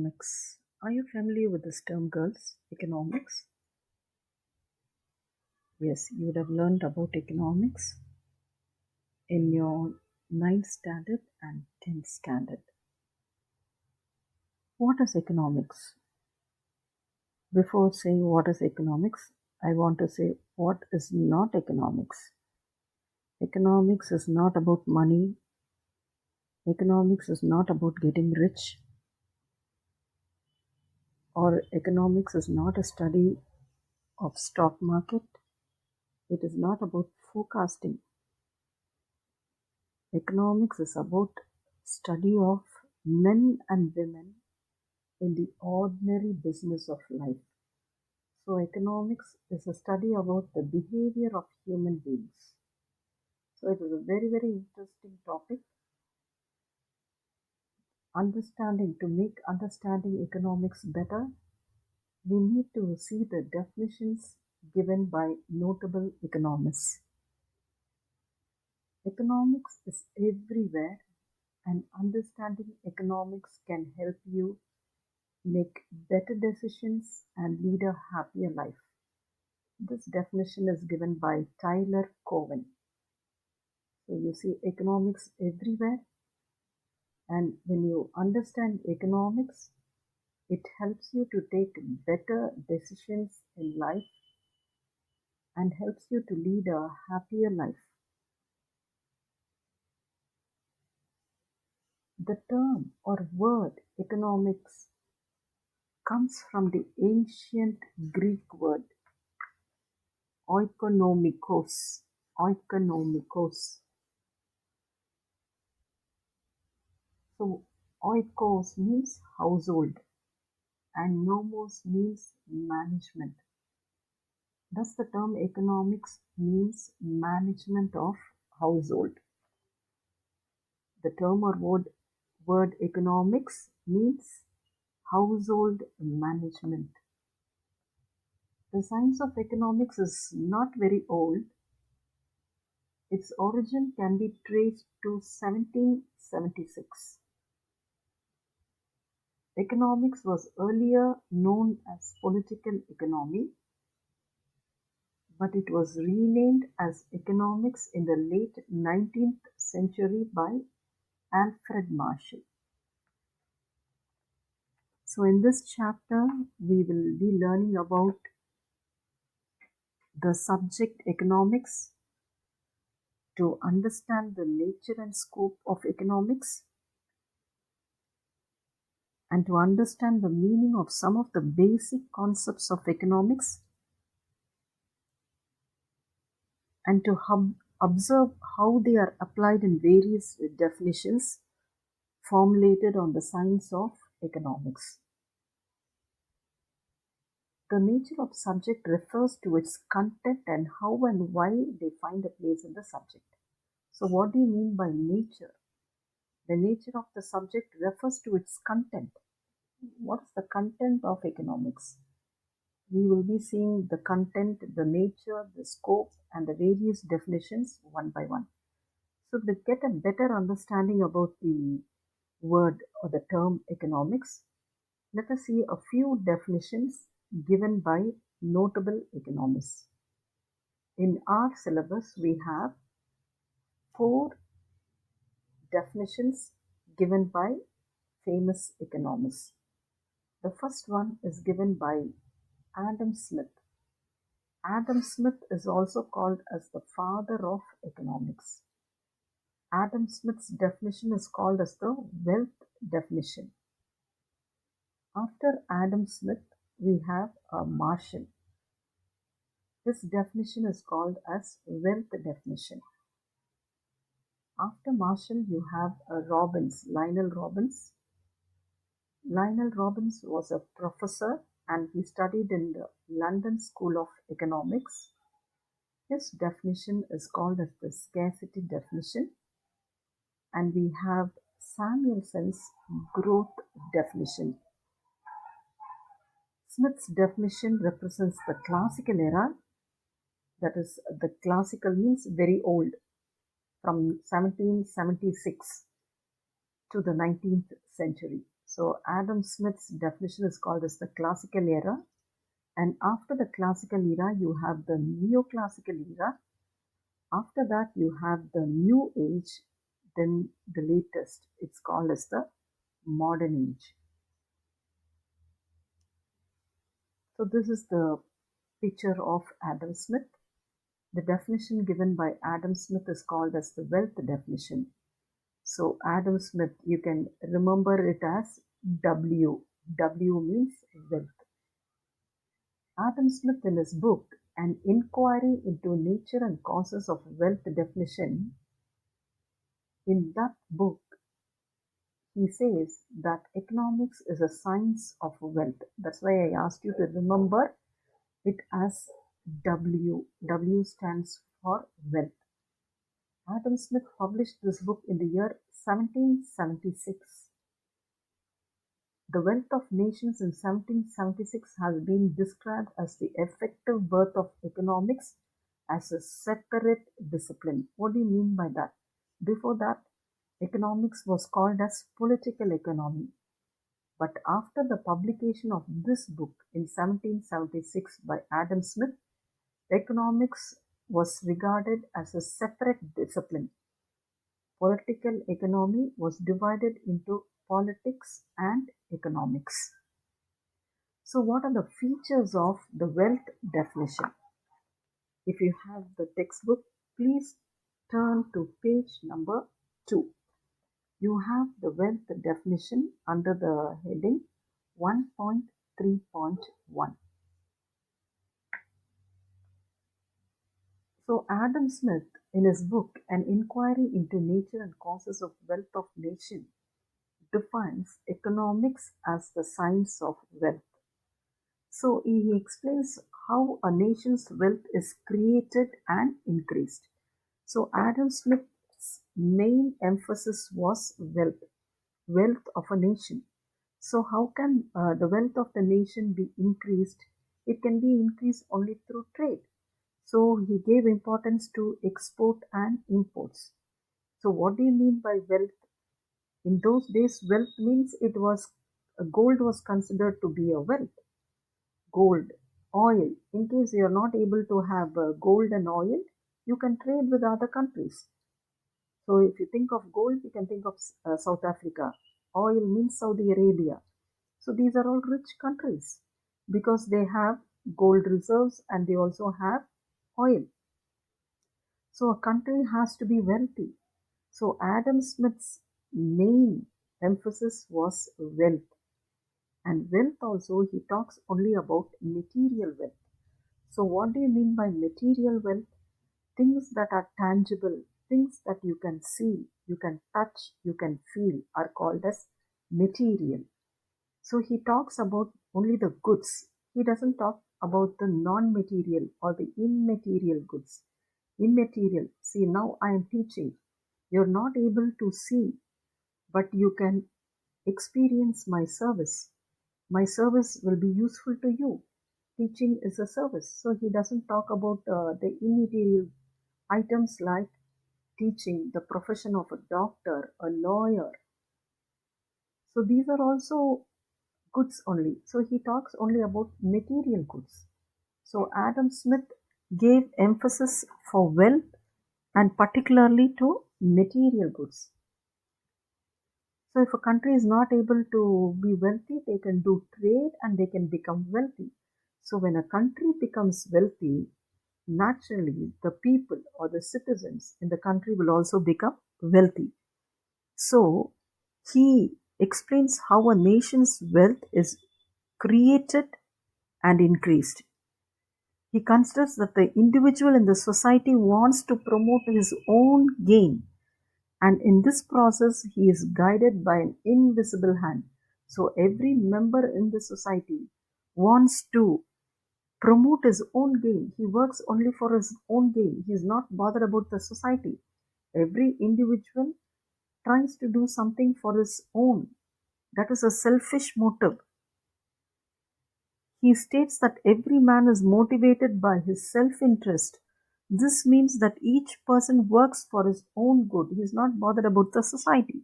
Economics. Are you familiar with this term, girls? Economics? Yes, you would have learned about economics in your 9th standard and 10th standard. What is economics? Before saying what is economics, I want to say what is not economics. Economics is not about money. Economics is not about getting rich. Or economics is not a study of stock market. It is not about forecasting. Economics is about study of men and women in the ordinary business of life. So economics is a study about the behavior of human beings. So it is a very, very interesting topic. To make understanding economics better, we need to see the definitions given by notable economists. Economics is everywhere, and understanding economics can help you make better decisions and lead a happier life. This definition is given by Tyler Cowen. So you see economics everywhere, and when you understand economics, it helps you to take better decisions in life and helps you to lead a happier life. The term or word economics comes from the ancient Greek word oikonomikos. Oikonomikos. So oikos means household and nomos means management. Thus the term economics means management of household. The term or word economics means household management. The science of economics is not very old. Its origin can be traced to 1776. Economics was earlier known as political economy, but it was renamed as economics in the late 19th century by Alfred Marshall. So in this chapter, we will be learning about the subject economics, to understand the nature and scope of economics, and to understand the meaning of some of the basic concepts of economics, and to observe how they are applied in various definitions formulated on the science of economics. The nature of subject refers to its content and how and why they find a place in the subject. So what do you mean by nature? The nature of the subject refers to its content. What is the content of economics? We will be seeing the content, the nature, the scope, and the various definitions one by one. So to get a better understanding about the word or the term economics, let us see a few definitions given by notable economists. In our syllabus, we have 4 definitions given by famous economists. The first one is given by Adam Smith. Adam Smith is also called as the father of economics. Adam Smith's definition is called as the wealth definition. After Adam Smith, we have Marshall. This definition is called as wealth definition. After Marshall, you have Lionel Robbins. Lionel Robbins was a professor and he studied in the London School of Economics. His definition is called as the scarcity definition. And we have Samuelson's growth definition. Smith's definition represents the classical era, that is, the classical means very old, from 1776 to the 19th century. So Adam Smith's definition is called as the classical era. And after the classical era, you have the neoclassical era. After that, you have the new age. Then the latest, it's called as the modern age. So this is the picture of Adam Smith. The definition given by Adam Smith is called as the wealth definition. So Adam Smith, you can remember it as W. W means wealth. Adam Smith, in his book, An Inquiry into Nature and Causes of Wealth definition, in that book, he says that economics is a science of wealth. That's why I asked you to remember it as W. W stands for wealth. Adam Smith published this book in the year 1776. The Wealth of Nations in 1776 has been described as the effective birth of economics as a separate discipline. What do you mean by that? Before that, economics was called as political economy. But after the publication of this book in 1776 by Adam Smith, economics was regarded as a separate discipline. Political economy was divided into politics and economics. So, what are the features of the wealth definition? If you have the textbook, please turn to page number 2. You have the wealth definition under the heading 1.3.1. So, Adam Smith, in his book An Inquiry into Nature and Causes of Wealth of Nation, defines economics as the science of wealth. So he explains how a nation's wealth is created and increased. So Adam Smith's main emphasis was wealth, wealth of a nation. So how can the wealth of the nation be increased? It can be increased only through trade. So he gave importance to export and imports. So what do you mean by wealth? In those days, wealth means it was gold was considered to be a wealth. Gold, oil. In case you are not able to have gold and oil, you can trade with other countries. So if you think of gold, you can think of South Africa. Oil means Saudi Arabia. So these are all rich countries because they have gold reserves and they also have oil. So a country has to be wealthy. So Adam Smith's main emphasis was wealth. And wealth also, he talks only about material wealth. So, what do you mean by material wealth? Things that are tangible, things that you can see, you can touch, you can feel are called as material. So, he talks about only the goods. He doesn't talk about the non material or the immaterial goods. Immaterial. See, now I am teaching. You're not able to see, but you can experience my service. My service will be useful to you. Teaching is a service. So he doesn't talk about the immaterial items like teaching, the profession of a doctor, a lawyer. So these are also goods only. So he talks only about material goods. So Adam Smith gave emphasis for wealth and particularly to material goods. So if a country is not able to be wealthy, they can do trade and they can become wealthy. So when a country becomes wealthy, naturally the people or the citizens in the country will also become wealthy. So he explains how a nation's wealth is created and increased. He considers that the individual in the society wants to promote his own gain, and in this process he is guided by an invisible hand. So every member in the society wants to promote his own gain. He works only for his own gain. He is not bothered about the society. Every individual tries to do something for his own. That is a selfish motive. He states that every man is motivated by his self interest. This means that each person works for his own good. He is not bothered about the society.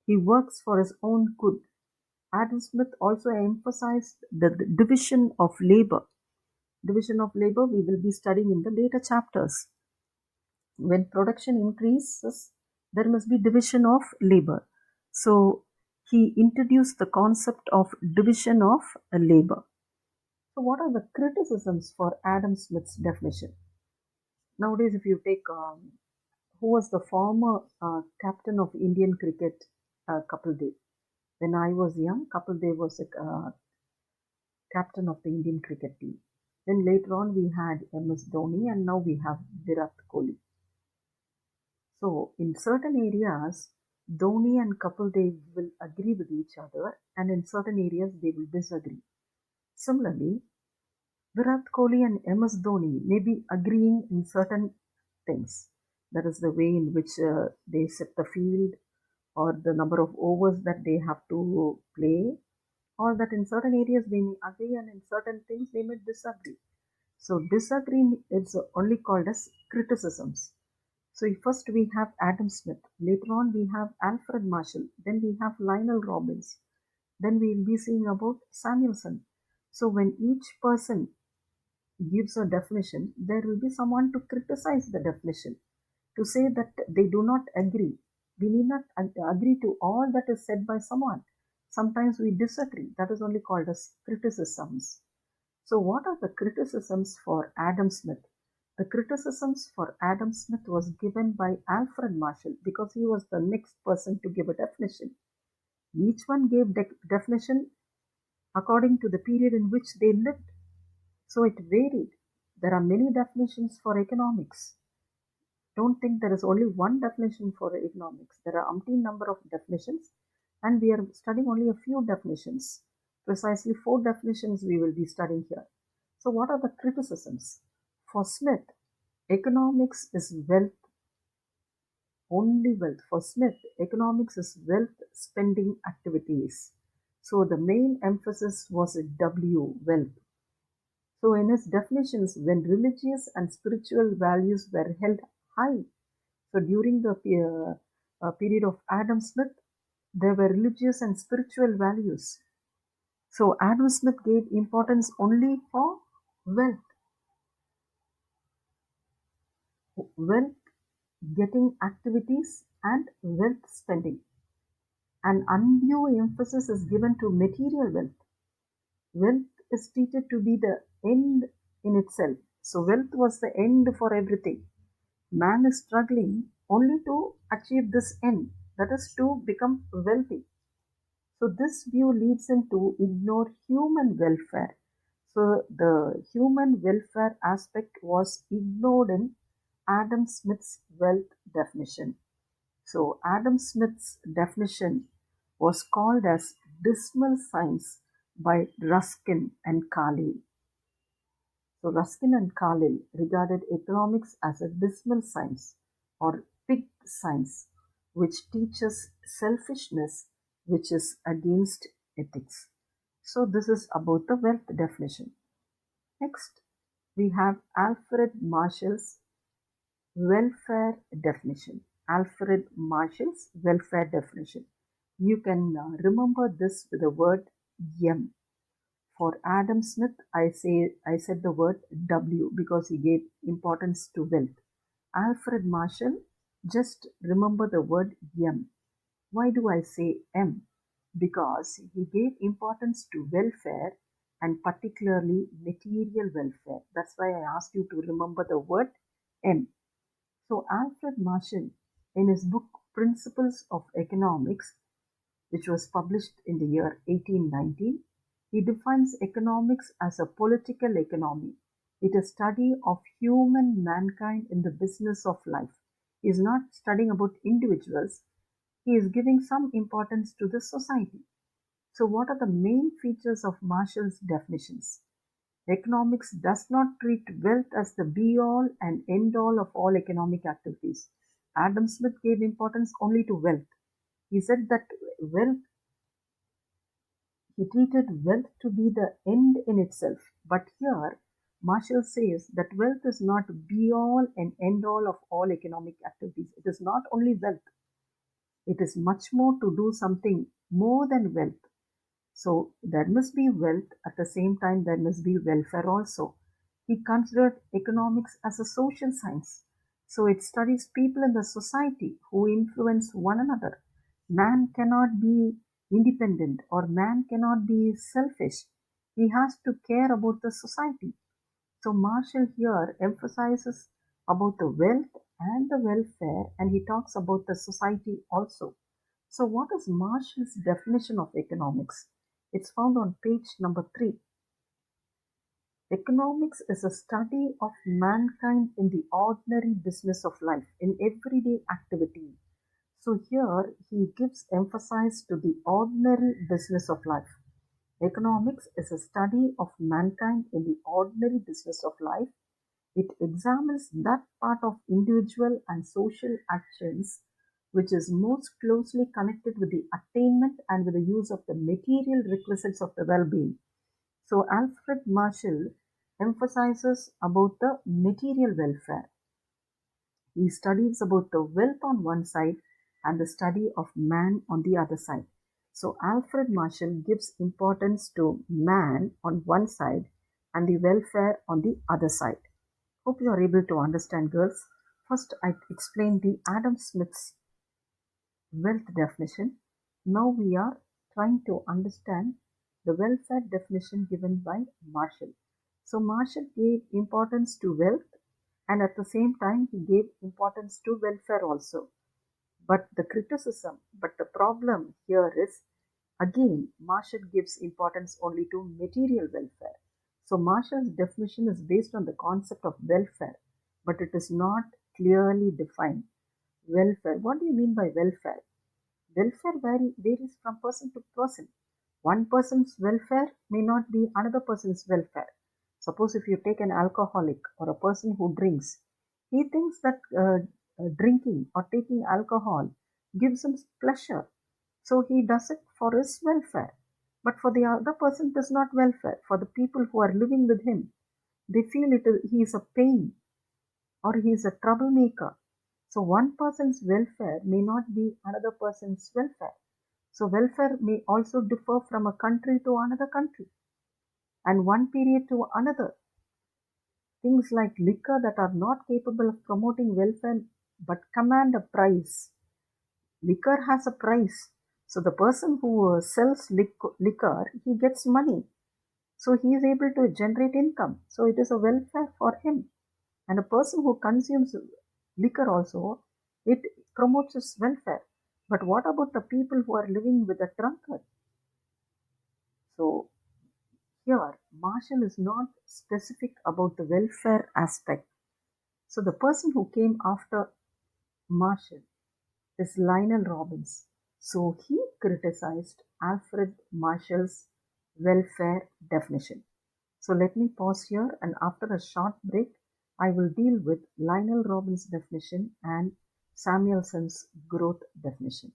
He works for his own good. Adam Smith also emphasized the division of labor. Division of labor we will be studying in the later chapters. When production increases, there must be division of labor. So he introduced the concept of division of labor. So what are the criticisms for Adam Smith's definition? Nowadays, if you take who was the former captain of Indian cricket, Kapil Dev. When I was young, Kapil Dev was a captain of the Indian cricket team. Then later on, we had MS Dhoni, and now we have Virat Kohli. So, in certain areas, Dhoni and Kapil Dev will agree with each other, and in certain areas, they will disagree. Similarly, Virat Kohli and MS Dhoni may be agreeing in certain things. That is the way in which they set the field, or the number of overs that they have to play, or that in certain areas they may agree and in certain things they may disagree. So, disagreeing is only called as criticisms. So first we have Adam Smith, later on we have Alfred Marshall, then we have Lionel Robbins, then we will be seeing about Samuelson. So when each person gives a definition, there will be someone to criticize the definition, to say that they do not agree. We need not agree to all that is said by someone. Sometimes we disagree. That is only called as criticisms. So what are the criticisms for Adam Smith? The criticisms for Adam Smith was given by Alfred Marshall because he was the next person to give a definition. Each one gave definition according to the period in which they lived. So it varied. There are many definitions for economics. Don't think there is only one definition for economics. There are umpteen number of definitions, and we are studying only a few definitions. Precisely 4 definitions we will be studying here. So, what are the criticisms? For Smith, economics is wealth, only wealth. For Smith, economics is wealth spending activities. So, the main emphasis was W, wealth. So, in his definitions, when religious and spiritual values were held high, so during the period of Adam Smith, there were religious and spiritual values. So Adam Smith gave importance only for wealth, wealth getting activities and wealth spending. An undue emphasis is given to material wealth. Wealth is treated to be the end in itself. So wealth was the end for everything. Man is struggling only to achieve this end, that is to become wealthy. So this view leads him to ignore human welfare. So the human welfare aspect was ignored in Adam Smith's wealth definition. So Adam Smith's definition was called as dismal science by Ruskin and Carlyle. So Ruskin and Carlyle regarded economics as a dismal science or pig science, which teaches selfishness, which is against ethics. So this is about the wealth definition. Next, we have Alfred Marshall's welfare definition. Alfred Marshall's welfare definition. You can remember this with the word M. For Adam Smith, I said the word W because he gave importance to wealth. Alfred Marshall, just remember the word M. Why do I say M? Because he gave importance to welfare and particularly material welfare. That's why I asked you to remember the word M. So Alfred Marshall, in his book Principles of Economics, which was published in the year 1819, he defines economics as a political economy. It is a study of human mankind in the business of life. He is not studying about individuals, he is giving some importance to the society. So, what are the main features of Marshall's definitions? Economics does not treat wealth as the be all and end all of all economic activities. Adam Smith gave importance only to wealth. He said that wealth He treated wealth to be the end in itself. But here, Marshall says that wealth is not be all and end all of all economic activities. It is not only wealth, it is much more to do something more than wealth. So there must be wealth, at the same time, there must be welfare also. He considered economics as a social science. So it studies people in the society who influence one another. Man cannot be independent or man cannot be selfish. He has to care about the society. So Marshall here emphasizes about the wealth and the welfare, and he talks about the society also. So what is Marshall's definition of economics? It's found on page number 3. Economics is a study of mankind in the ordinary business of life, in everyday activity. So here he gives emphasis to the ordinary business of life. Economics is a study of mankind in the ordinary business of life. It examines that part of individual and social actions which is most closely connected with the attainment and with the use of the material requisites of the well-being. So Alfred Marshall emphasizes about the material welfare. He studies about the wealth on one side and the study of man on the other side. So Alfred Marshall gives importance to man on one side and the welfare on the other side. Hope you are able to understand, girls. First, I explained the Adam Smith's wealth definition. Now we are trying to understand the welfare definition given by Marshall. So Marshall gave importance to wealth and at the same time he gave importance to welfare also. But the problem here is again Marshall gives importance only to material welfare. So Marshall's definition is based on the concept of welfare, but it is not clearly defined. Welfare. What do you mean by welfare? Welfare varies from person to person. One person's welfare may not be another person's welfare. Suppose if you take an alcoholic or a person who drinks, he thinks that drinking or taking alcohol gives him pleasure. So he does it for his welfare. But for the other person, it is not welfare. For the people who are living with him, they feel he is a pain or he is a troublemaker. So one person's welfare may not be another person's welfare. So welfare may also differ from a country to another country and one period to another. Things like liquor that are not capable of promoting welfare but command a price. Liquor has a price. So the person who sells liquor, he gets money. So he is able to generate income. So it is a welfare for him. And a person who consumes liquor also, it promotes his welfare. But what about the people who are living with a drunkard? So here, Marshall is not specific about the welfare aspect. So the person who came after Marshall is Lionel Robbins. So he criticized Alfred Marshall's welfare definition. So let me pause here and after a short break, I will deal with Lionel Robbins' definition and Samuelson's growth definition.